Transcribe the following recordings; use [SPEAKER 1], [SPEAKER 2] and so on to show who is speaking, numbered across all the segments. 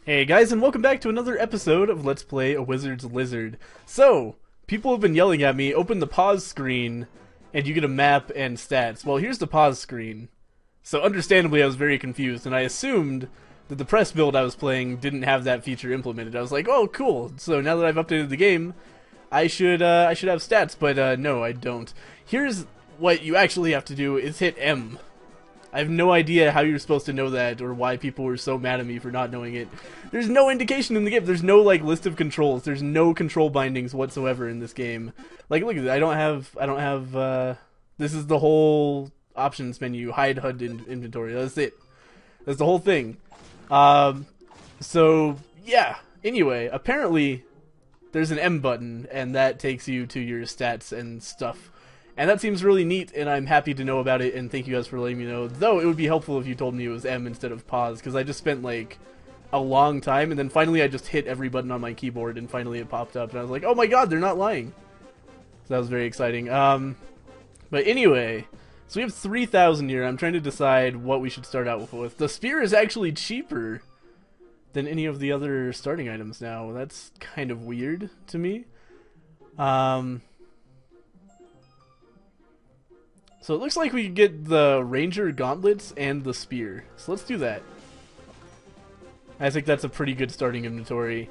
[SPEAKER 1] Hey guys, and welcome back to another episode of Let's Play A Wizard's Lizard. So, people have been yelling at me, open the pause screen, and you get a map and stats. Well, here's the pause screen. So understandably I was very confused, and I assumed that the press build I was playing didn't have that feature implemented. I was like, oh cool, so now that I've updated the game, I should have stats, but no, I don't. Here's what you actually have to do, is hit M. I have no idea how you're supposed to know that, or why people were so mad at me for not knowing it. There's no indication in the game. There's no like list of controls. There's no control bindings whatsoever in this game. Like, look at this. I don't have. This is the whole options menu. Hide HUD inventory. That's it. That's the whole thing. So yeah. Anyway, apparently there's an M button, and that takes you to your stats and stuff. And that seems really neat, and I'm happy to know about it, and thank you guys for letting me know. Though, it would be helpful if you told me it was M instead of pause, because I just spent, like, a long time, and then finally I just hit every button on my keyboard, and finally it popped up, and I was like, oh my god, they're not lying! So that was very exciting. But anyway, so we have 3,000 here. I'm trying to decide what we should start out with. The spear is actually cheaper than any of the other starting items now. That's kind of weird to me. So it looks like we get the Ranger Gauntlets and the Spear. So let's do that. I think that's a pretty good starting inventory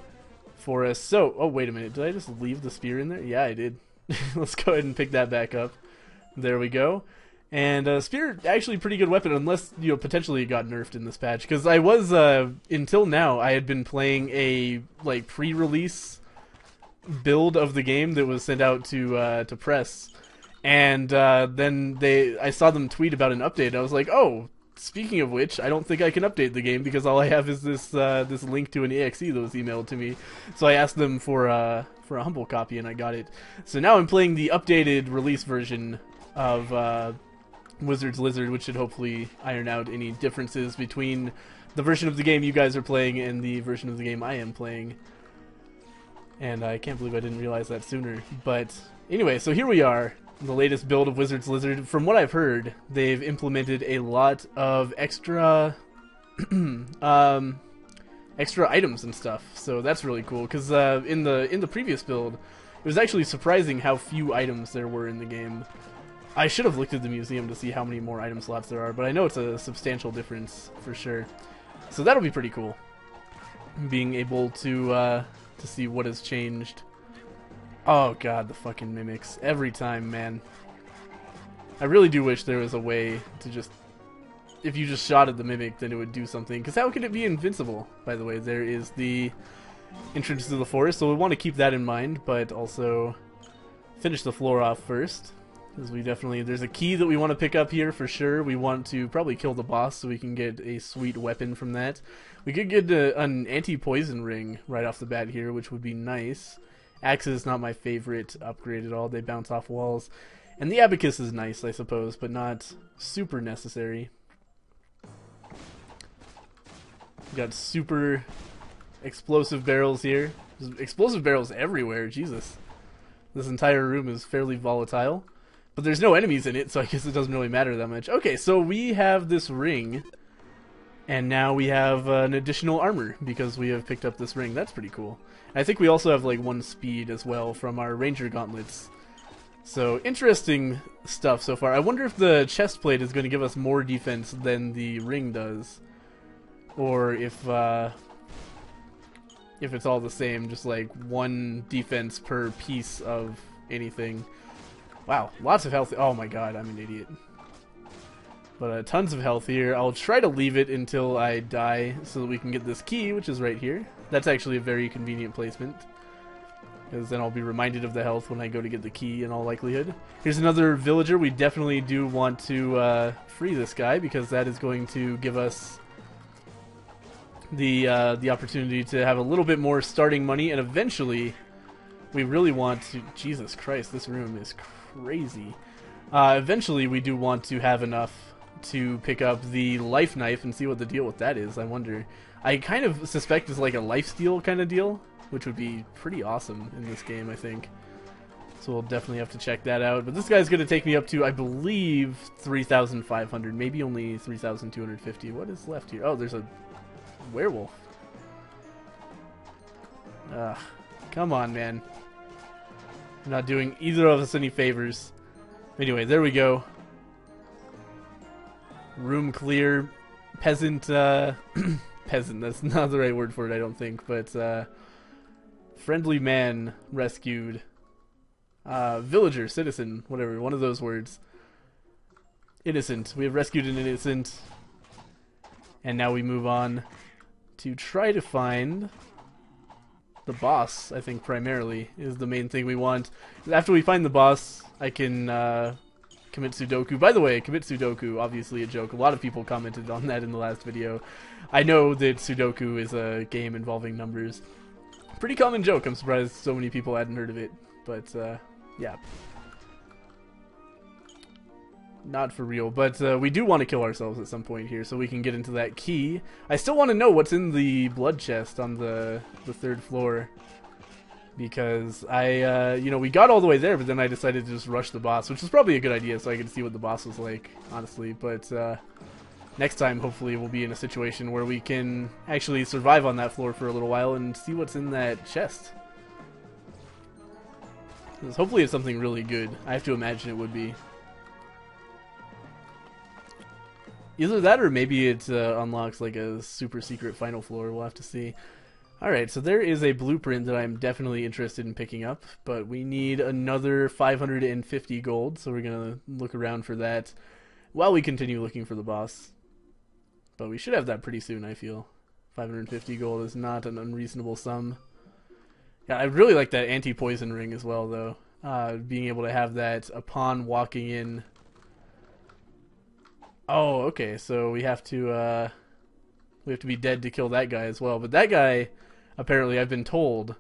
[SPEAKER 1] for us. So, oh wait a minute, did I just leave the Spear in there? Yeah, I did. Let's go ahead and pick that back up. There we go. And Spear, actually pretty good weapon, unless, you know, potentially it got nerfed in this patch. Because I was, until now, I had been playing a, like, pre-release build of the game that was sent out to press. And then I saw them tweet about an update. I was like, oh, speaking of which, I don't think I can update the game because all I have is this this link to an EXE that was emailed to me. So I asked them for a humble copy, and I got it. So now I'm playing the updated release version of Wizard's Lizard, which should hopefully iron out any differences between the version of the game you guys are playing and the version of the game I am playing. And I can't believe I didn't realize that sooner. But anyway, so here we are. The latest build of Wizard's Lizard. From what I've heard, they've implemented a lot of extra extra items and stuff. So that's really cool, because in the previous build, it was actually surprising how few items there were in the game. I should have looked at the museum to see how many more item slots there are, but I know it's a substantial difference for sure. So that'll be pretty cool, being able to see what has changed. Oh god, the fucking mimics. Every time, man. I really do wish there was a way to just... If you just shot at the mimic, then it would do something. Because how could it be invincible? By the way, there is the entrance to the forest, so we want to keep that in mind, but also finish the floor off first. Because we definitely... There's a key that we want to pick up here for sure. We want to probably kill the boss so we can get a sweet weapon from that. We could get an anti-poison ring right off the bat here, which would be nice. Axe is not my favorite upgrade at all. They bounce off walls. And the Abacus is nice, I suppose, but not super necessary. We got super explosive barrels here. There's explosive barrels everywhere, Jesus. This entire room is fairly volatile. But there's no enemies in it, so I guess it doesn't really matter that much. Okay, so we have this ring. And now we have an additional armor because we have picked up this ring. That's pretty cool. I think we also have like 1 speed as well from our Ranger Gauntlets. So interesting stuff so far. I wonder if the chest plate is going to give us more defense than the ring does. Or if it's all the same, just like 1 defense per piece of anything. Wow, lots of health. Oh my god, I'm an idiot. But tons of health here. I'll try to leave it until I die so that we can get this key, which is right here. That's actually a very convenient placement, because then I'll be reminded of the health when I go to get the key in all likelihood. Here's another villager. We definitely do want to free this guy, because that is going to give us the opportunity to have a little bit more starting money, and eventually we really want to... Jesus Christ, this room is crazy. Eventually we do want to have enough to pick up the life knife and see what the deal with that is. I wonder. I kind of suspect it's like a lifesteal kind of deal, which would be pretty awesome in this game, I think. So we'll definitely have to check that out. But this guy's going to take me up to, I believe, 3,500, maybe only 3,250. What is left here? Oh, there's a werewolf. Ugh. Come on, man. I'm not doing either of us any favors. Anyway, there we go. Room clear. Peasant, peasant, that's not the right word for it, I don't think, but, friendly man rescued. Villager, citizen, whatever, one of those words. Innocent. We have rescued an innocent. And now we move on to try to find the boss, I think, primarily, is the main thing we want. After we find the boss, I can, commit Sudoku. By the way, commit Sudoku, obviously a joke. A lot of people commented on that in the last video. I know that Sudoku is a game involving numbers. Pretty common joke. I'm surprised so many people hadn't heard of it. But, yeah. Not for real. But we do want to kill ourselves at some point here so we can get into that key. I still want to know what's in the blood chest on the third floor. Because you know, we got all the way there, but then I decided to just rush the boss, which was probably a good idea so I could see what the boss was like, honestly. But next time, hopefully, we'll be in a situation where we can actually survive on that floor for a little while and see what's in that chest. Because hopefully it's something really good. I have to imagine it would be. Either that or maybe it unlocks like a super secret final floor. We'll have to see. Alright, so there is a blueprint that I'm definitely interested in picking up, but we need another 550 gold, so we're going to look around for that while we continue looking for the boss. But we should have that pretty soon, I feel. 550 gold is not an unreasonable sum. Yeah, I really like that anti-poison ring as well, though. Being able to have that upon walking in. Oh, okay, so we have to be dead to kill that guy as well. But that guy, apparently, I've been told,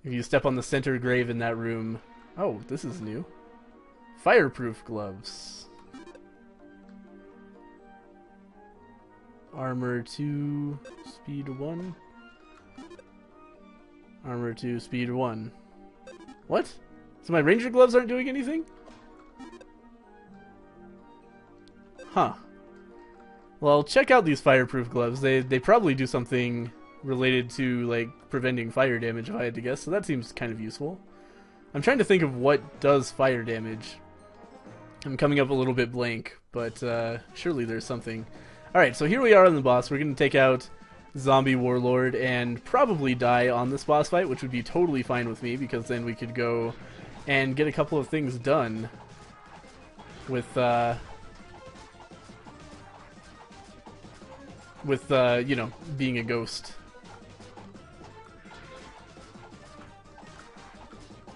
[SPEAKER 1] if you step on the center grave in that room... Oh, this is new. Fireproof gloves. Armor 2, speed 1. Armor 2, speed 1. What? So my ranger gloves aren't doing anything? Huh. Well, check out these fireproof gloves. They probably do something related to, like, preventing fire damage, if I had to guess, so that seems kind of useful. I'm trying to think of what does fire damage. I'm coming up a little bit blank, but surely there's something. Alright, so here we are on the boss. We're going to take out Zombie Warlord and probably die on this boss fight, which would be totally fine with me, because then we could go and get a couple of things done with, you know, being a ghost.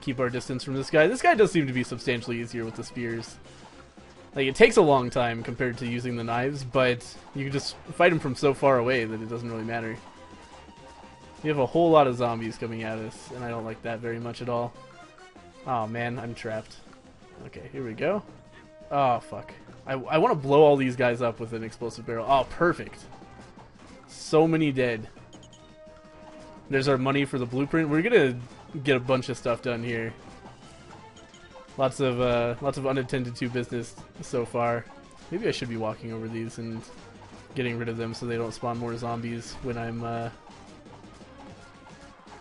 [SPEAKER 1] Keep our distance from this guy. This guy does seem to be substantially easier with the spears. Like, it takes a long time compared to using the knives, but you can just fight him from so far away that it doesn't really matter. We have a whole lot of zombies coming at us, and I don't like that very much at all. Oh man, I'm trapped. Okay, here we go. Oh, fuck. I want to blow all these guys up with an explosive barrel. Oh, perfect. So many dead. There's our money for the blueprint. We're gonna get a bunch of stuff done here. Lots of unattended to business so far. Maybe I should be walking over these and getting rid of them so they don't spawn more zombies when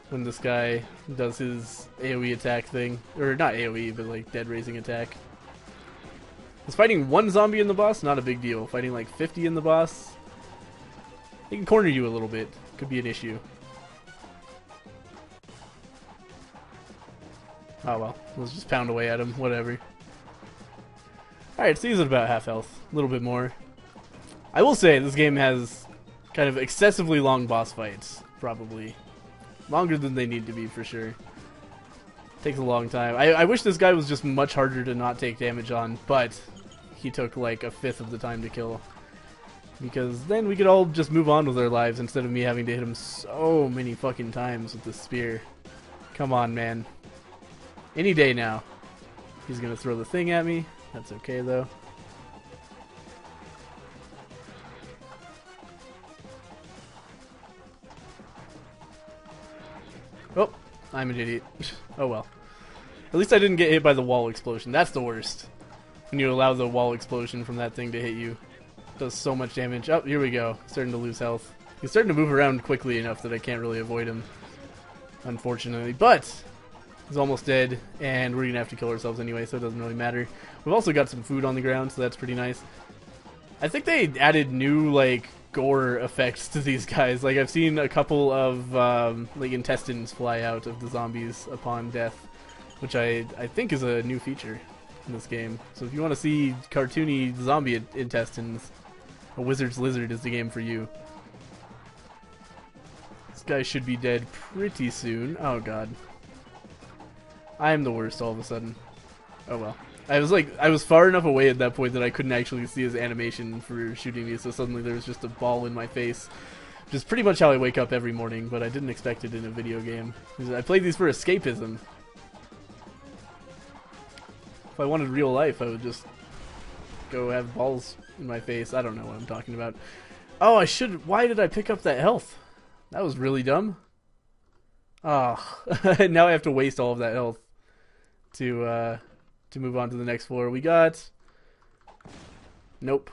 [SPEAKER 1] when this guy does his AoE attack thing. Or not AoE, but like dead raising attack. Is fighting one zombie in the boss not a big deal. Fighting like 50 in the boss, they can corner you a little bit. Could be an issue. Oh well, let's just pound away at him, whatever. Alright, so he's at about half health. A little bit more. I will say, this game has kind of excessively long boss fights, probably. Longer than they need to be, for sure. Takes a long time. I wish this guy was just much harder to not take damage on, but he took like a fifth of the time to kill. Because then we could all just move on with our lives instead of me having to hit him so many fucking times with the spear. Come on, man. Any day now. He's gonna throw the thing at me. That's okay, though. Oh, I'm an idiot. Oh well. At least I didn't get hit by the wall explosion. That's the worst. When you allow the wall explosion from that thing to hit you. It does so much damage. Oh, here we go. Starting to lose health. He's starting to move around quickly enough that I can't really avoid him. unfortunately. But he's almost dead, and we're gonna have to kill ourselves anyway, so it doesn't really matter. We've also got some food on the ground, so that's pretty nice. I think they added new, like, gore effects to these guys. Like, I've seen a couple of, like, intestines fly out of the zombies upon death, which I think is a new feature in this game. So if you want to see cartoony zombie intestines, A Wizard's Lizard is the game for you. This guy should be dead pretty soon. Oh god. I am the worst all of a sudden. Oh well. I was far enough away at that point that I couldn't actually see his animation for shooting me, so suddenly there was just a ball in my face. Which is pretty much how I wake up every morning, but I didn't expect it in a video game. I played these for escapism. If I wanted real life, I would just go have balls in my face. I don't know what I'm talking about. Oh, I should... Why did I pick up that health? That was really dumb. Ah, oh. Now I have to waste all of that health to move on to the next floor. We got... Nope.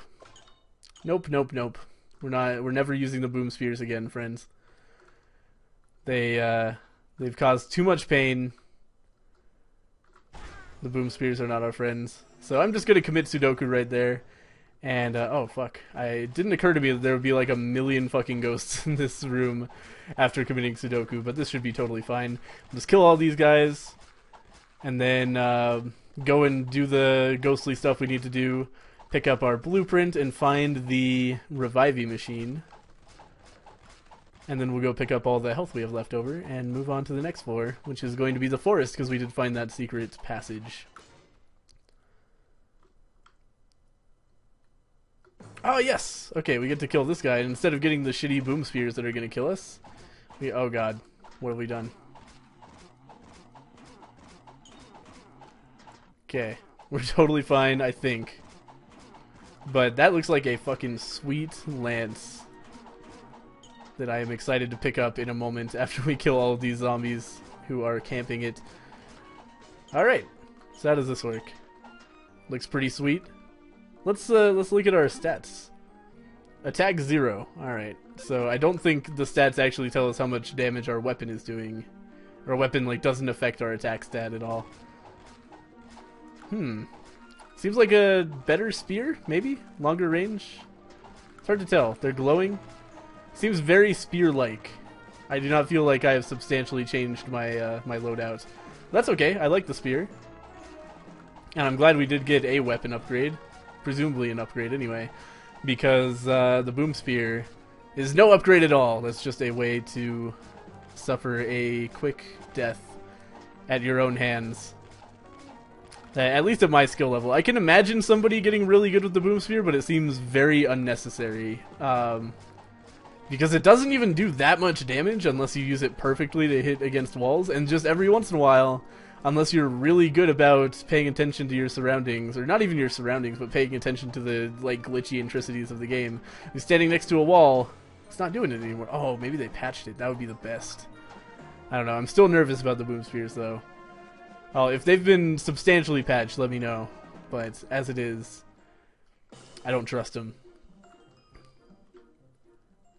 [SPEAKER 1] Nope, nope, nope. We're never using the boom spears again, friends. They've caused too much pain. The boom spears are not our friends. So I'm just gonna commit Sudoku right there. And, oh fuck. It didn't occur to me that there would be like a million fucking ghosts in this room after committing Sudoku, but this should be totally fine. Just kill all these guys, and then go and do the ghostly stuff we need to do. Pick up our blueprint and find the reviving machine. And then we'll go pick up all the health we have left over and move on to the next floor, which is going to be the forest, because we did find that secret passage. Oh, yes! Okay, we get to kill this guy. And instead of getting the shitty boom spears that are going to kill us, oh god, what have we done? Okay, we're totally fine, I think. But that looks like a fucking sweet lance that I am excited to pick up in a moment after we kill all of these zombies who are camping it. Alright, so how does this work? Looks pretty sweet. Let's look at our stats. Attack 0. Alright, so I don't think the stats actually tell us how much damage our weapon is doing. Our weapon, like, doesn't affect our attack stat at all. Seems like a better spear, maybe? Longer range? It's hard to tell. They're glowing. Seems very spear-like. I do not feel like I have substantially changed my my loadout. That's okay. I like the spear. And I'm glad we did get a weapon upgrade. Presumably an upgrade anyway. Because the boom spear is no upgrade at all. That's just a way to suffer a quick death at your own hands. At least at my skill level. I can imagine somebody getting really good with the boom spear, but it seems very unnecessary. Because it doesn't even do that much damage unless you use it perfectly to hit against walls, and just every once in a while, unless you're really good about paying attention to your surroundings, or not even your surroundings, but paying attention to the like glitchy intricacies of the game, you're standing next to a wall, it's not doing it anymore. Oh, maybe they patched it. That would be the best. I don't know. I'm still nervous about the boom spears, though. Oh, if they've been substantially patched, let me know. But as it is, I don't trust them.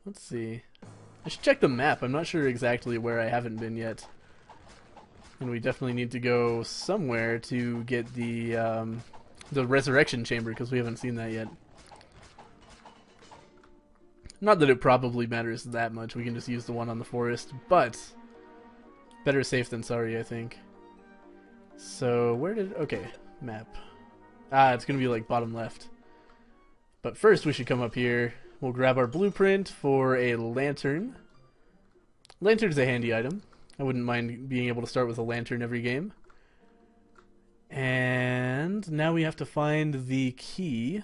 [SPEAKER 1] Let's see. I should check the map. I'm not sure exactly where I haven't been yet. And we definitely need to go somewhere to get the resurrection chamber, because we haven't seen that yet. Not that it probably matters that much. We can just use the one on the forest, but better safe than sorry, I think. So, where did... Okay, map. Ah, it's going to be like bottom left. But first we should come up here. We'll grab our blueprint for a lantern. Lantern's a handy item. I wouldn't mind being able to start with a lantern every game. And now we have to find the key,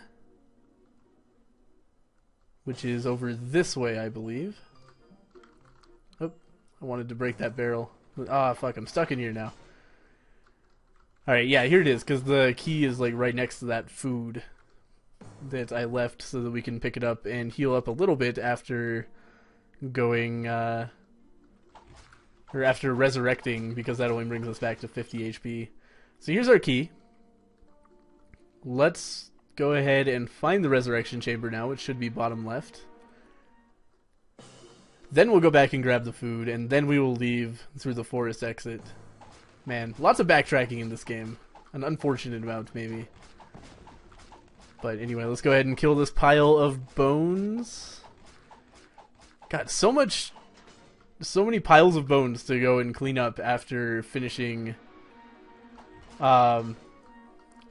[SPEAKER 1] which is over this way, I believe. Oh, I wanted to break that barrel. Ah, fuck, I'm stuck in here now. Alright, yeah, here it is, because the key is like right next to that food that I left so that we can pick it up and heal up a little bit after going, or after resurrecting, because that only brings us back to 50 HP. So here's our key. Let's go ahead and find the resurrection chamber now, which should be bottom left. Then we'll go back and grab the food, and then we will leave through the forest exit. Man, lots of backtracking in this game. An unfortunate amount, maybe. But anyway, let's go ahead and kill this pile of bones. God, so many piles of bones to go and clean up after finishing, or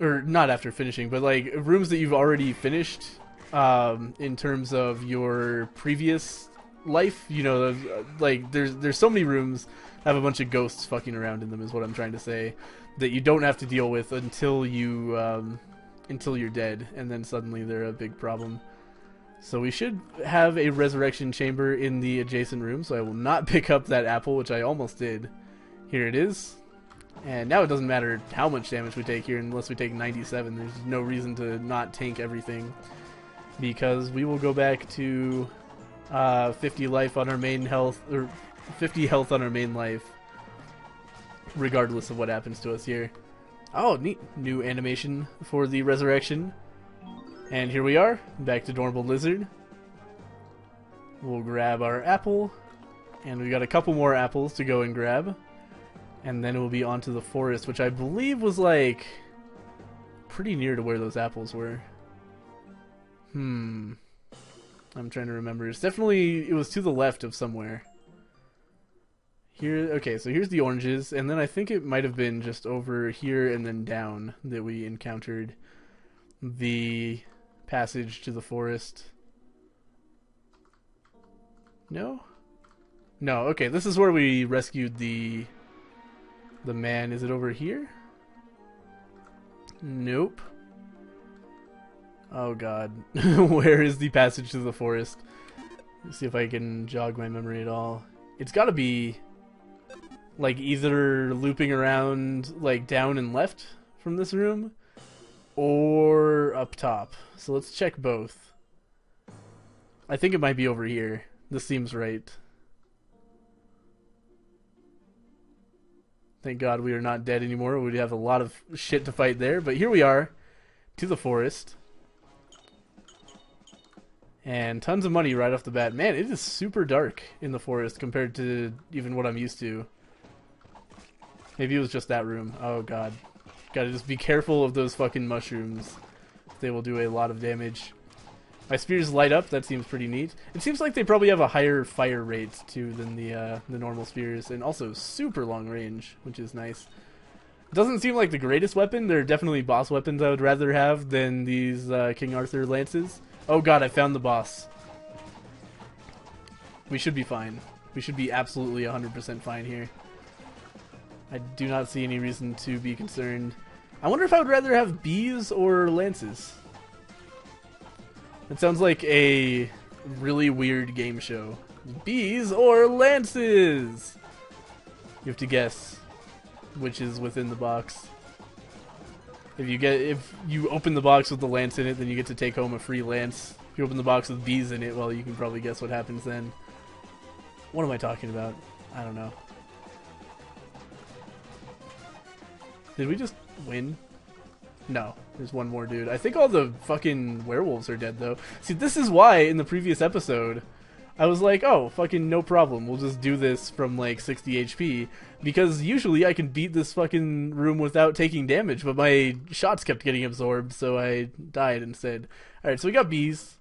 [SPEAKER 1] not after finishing, but like rooms that you've already finished, in terms of your previous life. You know, like there's so many rooms that have a bunch of ghosts fucking around in them, is what I'm trying to say, that you don't have to deal with until you're dead, and then suddenly they're a big problem. So we should have a resurrection chamber in the adjacent room, so I will not pick up that apple, which I almost did. Here it is. And now it doesn't matter how much damage we take here, unless we take 97. There's no reason to not tank everything, because we will go back to 50 life on our main health, or 50 health on our main life, regardless of what happens to us here. Oh, neat. New animation for the resurrection. And here we are, back to normal lizard. We'll grab our apple, and we got a couple more apples to go and grab. And then we'll be onto the forest, which I believe was like pretty near to where those apples were. I'm trying to remember. It's definitely, it was to the left of somewhere. Here, okay, so here's the oranges, and then I think it might have been just over here and then down that we encountered the passage to the forest. No? No, okay, this is where we rescued the man. Is it over here? Nope. Oh god. Where is the passage to the forest? Let's see if I can jog my memory at all. It's gotta be like either looping around like down and left from this room, or up top. So let's check both. I think it might be over here. This seems right. Thank God we are not dead anymore. We'd have a lot of shit to fight there. But here we are, to the forest. And tons of money right off the bat. Man, it is super dark in the forest compared to even what I'm used to. Maybe it was just that room. Oh god. Gotta just be careful of those fucking mushrooms. They will do a lot of damage. My spears light up. That seems pretty neat. It seems like they probably have a higher fire rate too than the normal spears, and also super long range, which is nice. It doesn't seem like the greatest weapon. They're definitely boss weapons I would rather have than these King Arthur lances. Oh god, I found the boss. We should be fine. We should be absolutely 100% fine here. I do not see any reason to be concerned. I wonder if I would rather have bees or lances. It sounds like a really weird game show. Bees or lances? You have to guess which is within the box. If you open the box with the lance in it, then you get to take home a free lance. If you open the box with bees in it, well, you can probably guess what happens then. What am I talking about? I don't know. Did we just win? No, there's one more dude. I think all the fucking werewolves are dead, though. See, this is why in the previous episode I was like, oh, fucking no problem. We'll just do this from like 60 HP. Because usually I can beat this fucking room without taking damage, but my shots kept getting absorbed, so I died instead. Alright, so we got bees.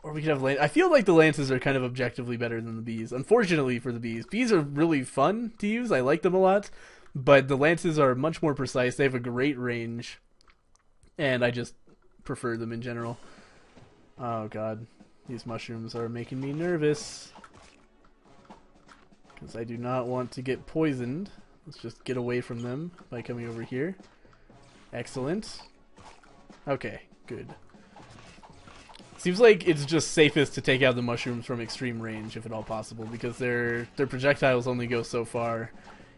[SPEAKER 1] Or we could have I feel like the lances are kind of objectively better than the bees. Unfortunately for the bees. Bees are really fun to use. I like them a lot. But the lances are much more precise. They have a great range. And I just prefer them in general. Oh god. These mushrooms are making me nervous. Because I do not want to get poisoned. Let's just get away from them by coming over here. Excellent. Okay, good. Seems like it's just safest to take out the mushrooms from extreme range, if at all possible, because their projectiles only go so far.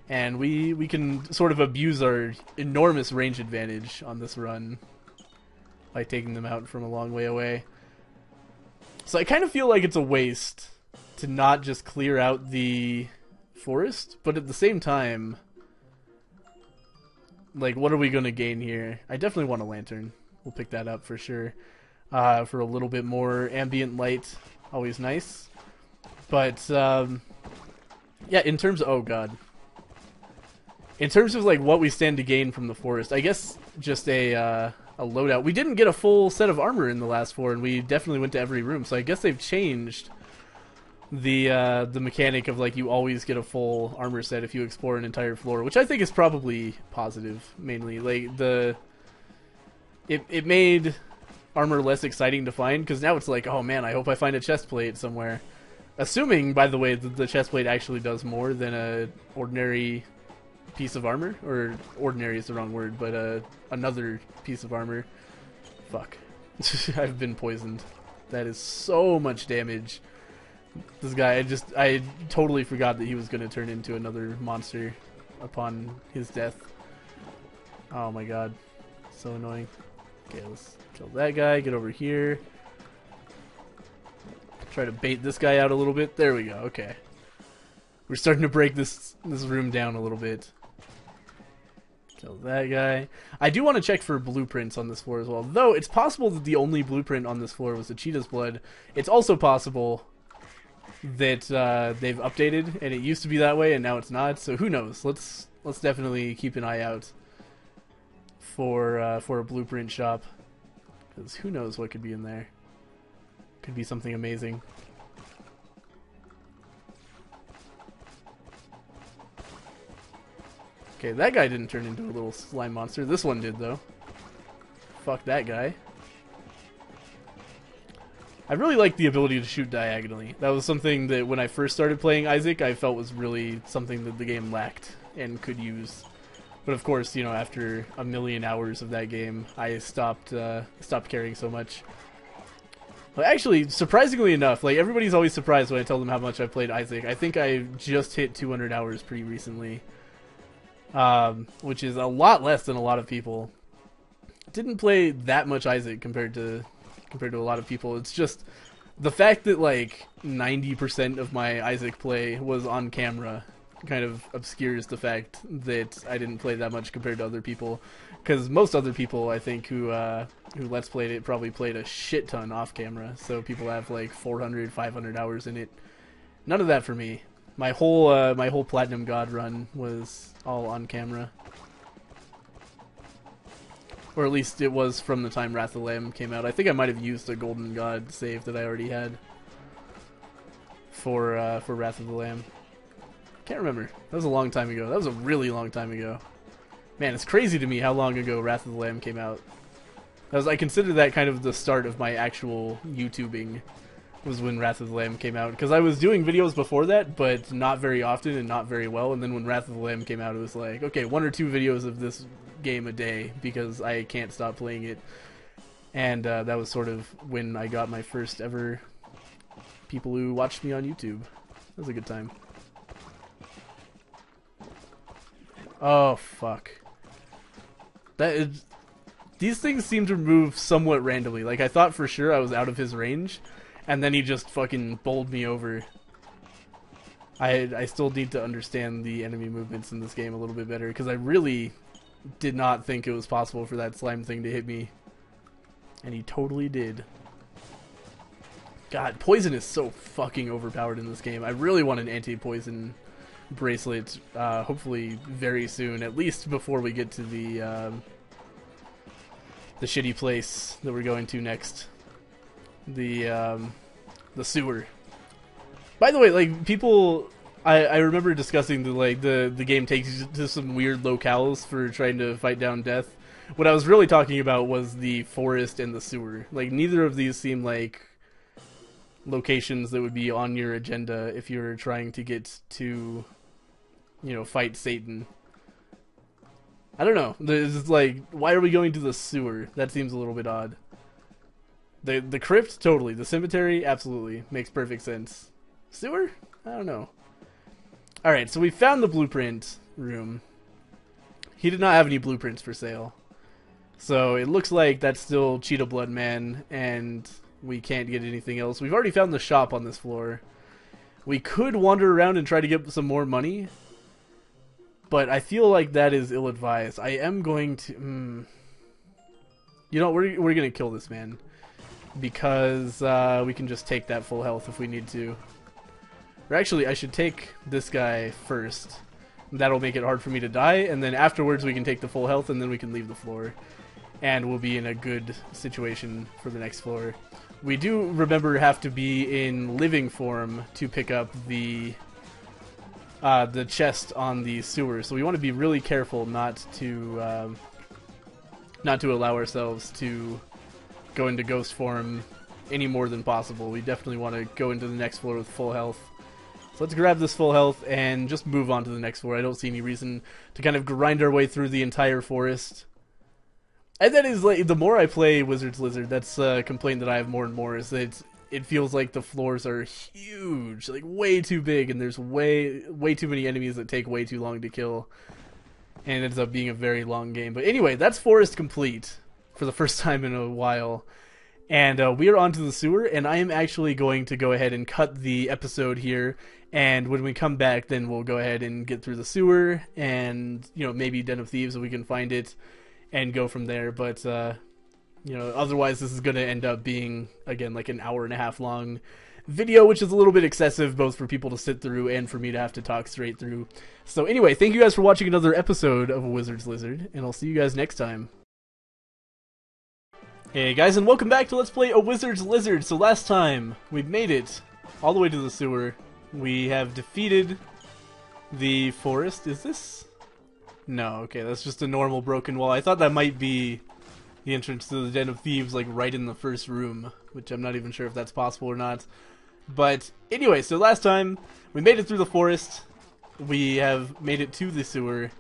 [SPEAKER 1] And we can sort of abuse our enormous range advantage on this run by taking them out from a long way away. So I kind of feel like it's a waste to not just clear out the forest, but at the same time, like, what are we going to gain here? I definitely want a lantern. We'll pick that up for sure. for a little bit more ambient light. Always nice. But yeah, in terms of, oh god. In terms of like what we stand to gain from the forest, I guess just a loadout. We didn't get a full set of armor in the last floor, and we definitely went to every room. So I guess they've changed the mechanic of like you always get a full armor set if you explore an entire floor, which I think is probably positive. Mainly, like it made armor less exciting to find because now it's like, oh man, I hope I find a chest plate somewhere. Assuming, by the way, that the chest plate actually does more than a ordinary piece of armor, or ordinary is the wrong word, but another piece of armor. Fuck. I've been poisoned. That is so much damage. This guy, I totally forgot that he was going to turn into another monster upon his death. Oh my god. So annoying. Okay, let's kill that guy, get over here. Try to bait this guy out a little bit. There we go, okay. We're starting to break this room down a little bit. Kill that guy. I do want to check for blueprints on this floor as well. Though it's possible that the only blueprint on this floor was the cheetah's blood. It's also possible that they've updated and it used to be that way and now it's not. So who knows? Let's definitely keep an eye out for a blueprint shop, because who knows what could be in there. Could be something amazing. Okay, that guy didn't turn into a little slime monster. This one did, though. Fuck that guy. I really like the ability to shoot diagonally. That was something that when I first started playing Isaac, I felt was really something that the game lacked and could use. But of course, you know, after a million hours of that game, I stopped caring so much. But actually, surprisingly enough, like everybody's always surprised when I tell them how much I played Isaac. I think I just hit 200 hours pretty recently. Which is a lot less than a lot of people. Didn't play that much Isaac compared to a lot of people. It's just the fact that like 90% of my Isaac play was on camera kind of obscures the fact that I didn't play that much compared to other people. Because most other people, I think, who Let's Played it probably played a shit ton off camera. So people have like 400, 500 hours in it. None of that for me. My whole Platinum God run was all on camera. Or at least it was from the time Wrath of the Lamb came out. I think I might have used a Golden God save that I already had for Wrath of the Lamb. Can't remember. That was a long time ago. That was a really long time ago. Man, it's crazy to me how long ago Wrath of the Lamb came out. I consider that kind of the start of my actual YouTubing, was when Wrath of the Lamb came out. Because I was doing videos before that, but not very often and not very well. And then when Wrath of the Lamb came out, it was like, okay, 1 or 2 videos of this game a day, because I can't stop playing it. And that was sort of when I got my first ever people who watched me on YouTube. That was a good time. Oh, fuck. These things seem to move somewhat randomly. Like, I thought for sure I was out of his range, and then he just fucking bowled me over. I still need to understand the enemy movements in this game a little bit better, because I really did not think it was possible for that slime thing to hit me. And he totally did. God, poison is so fucking overpowered in this game. I really want an anti-poison bracelet, hopefully very soon, at least before we get to the shitty place that we're going to next. The sewer. By the way, like, people, I remember discussing the game takes you to some weird locales for trying to fight down death. What I was really talking about was the forest and the sewer. Like, neither of these seem like locations that would be on your agenda if you were trying to get to, you know, fight Satan. I don't know. It's like, why are we going to the sewer? That seems a little bit odd. The crypt, totally. The cemetery, absolutely. Makes perfect sense. Sewer? I don't know. Alright, so we found the blueprint room. He did not have any blueprints for sale. So it looks like that's still Cheetah Blood Man, and we can't get anything else. We've already found the shop on this floor. We could wander around and try to get some more money, but I feel like that is ill-advised. I am going to... You know, we're going to kill this man. because we can just take that full health if we need to. Or actually, I should take this guy first. That'll make it hard for me to die, and then afterwards we can take the full health, and then we can leave the floor. And we'll be in a good situation for the next floor. We do, remember, have to be in living form to pick up the chest on the sewer, so we want to be really careful not to allow ourselves to go into ghost form any more than possible. We definitely want to go into the next floor with full health. So let's grab this full health and just move on to the next floor. I don't see any reason to kind of grind our way through the entire forest. And that is, like, the more I play Wizard's Lizard, that's a complaint that I have more and more, is that it feels like the floors are huge, like way too big, and there's way too many enemies that take way too long to kill. And it ends up being a very long game. But anyway, that's forest complete for the first time in a while. And we are on to the sewer, and I am actually going to go ahead and cut the episode here. And when we come back, then we'll go ahead and get through the sewer and, you know, maybe Den of Thieves if we can find it and go from there. But, you know, otherwise this is going to end up being, again, like an hour-and-a-half long video, which is a little bit excessive both for people to sit through and for me to have to talk straight through. So anyway, thank you guys for watching another episode of A Wizard's Lizard, and I'll see you guys next time. Hey guys, and welcome back to Let's Play A Wizard's Lizard. So last time, we made it all the way to the sewer. We have defeated the forest. Is this? No, okay, that's just a normal broken wall. I thought that might be the entrance to the Den of Thieves, like right in the first room, which I'm not even sure if that's possible or not. But anyway, so last time, we made it through the forest. We have made it to the sewer.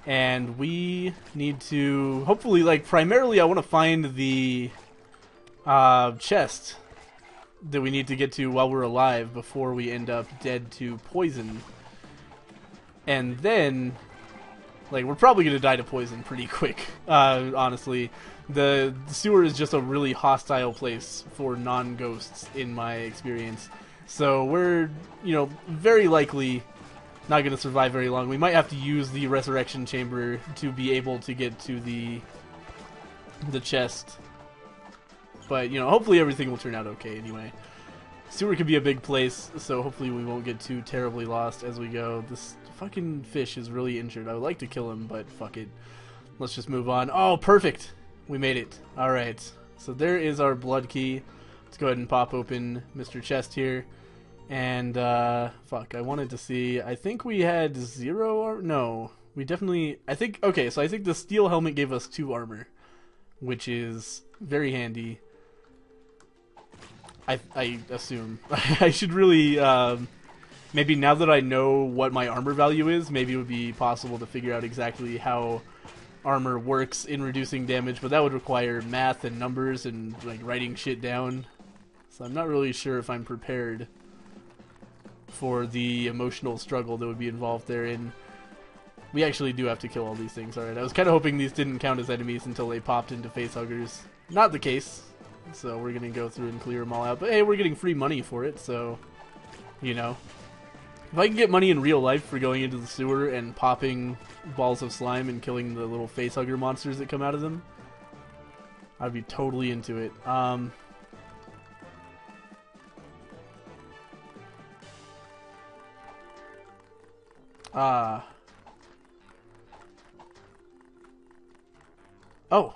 [SPEAKER 1] And we need to, hopefully, like, primarily I want to find the chest that we need to get to while we're alive before we end up dead to poison. And then, like, we're probably going to die to poison pretty quick, honestly. The sewer is just a really hostile place for non-ghosts in my experience. So we're, you know, very likely not going to survive very long. We might have to use the resurrection chamber to be able to get to the chest. But, you know, hopefully everything will turn out okay anyway. Sewer could be a big place, so hopefully we won't get too terribly lost as we go. This fucking fish is really injured. I would like to kill him, but fuck it. Let's just move on. Oh, perfect! We made it. Alright. So there is our blood key. Let's go ahead and pop open Mr. Chest here. And, fuck, I wanted to see, I think we had 0 or no, we definitely, I think, okay, so I think the steel helmet gave us 2 armor, which is very handy. I assume. I should really, maybe now that I know what my armor value is, maybe it would be possible to figure out exactly how armor works in reducing damage, but that would require math and numbers and, like, writing shit down. So I'm not really sure if I'm prepared for the emotional struggle that would be involved therein. We actually do have to kill all these things. Alright, I was kind of hoping these didn't count as enemies until they popped into facehuggers. Not the case. So we're going to go through and clear them all out. But hey, we're getting free money for it, so, you know. If I can get money in real life for going into the sewer and popping balls of slime and killing the little facehugger monsters that come out of them, I'd be totally into it. Oh.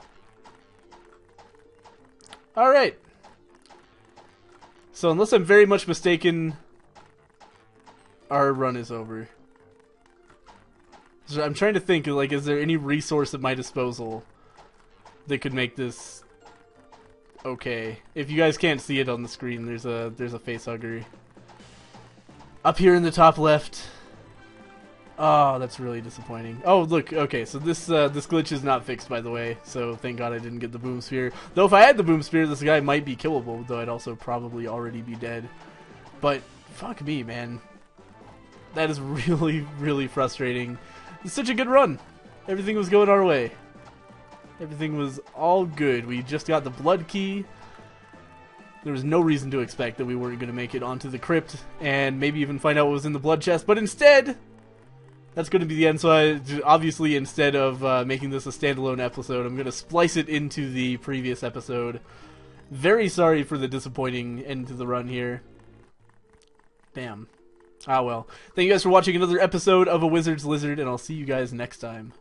[SPEAKER 1] Alright. So unless I'm very much mistaken, our run is over. So I'm trying to think, like, is there any resource at my disposal that could make this okay? If you guys can't see it on the screen, there's a facehugger up here in the top left. Oh, that's really disappointing. Oh, look, okay, so this glitch is not fixed, by the way, so thank God I didn't get the boom spear. Though if I had the boom spear, this guy might be killable, though I'd also probably already be dead. But, fuck me, man. That is really, really frustrating. It's such a good run. Everything was going our way. Everything was all good. We just got the blood key. There was no reason to expect that we weren't going to make it onto the crypt, and maybe even find out what was in the blood chest, but instead, that's going to be the end. So obviously, instead of making this a standalone episode, I'm going to splice it into the previous episode Very sorry for the disappointing end to the run here. Damn. Ah well. Thank you guys for watching another episode of A Wizard's Lizard, and I'll see you guys next time.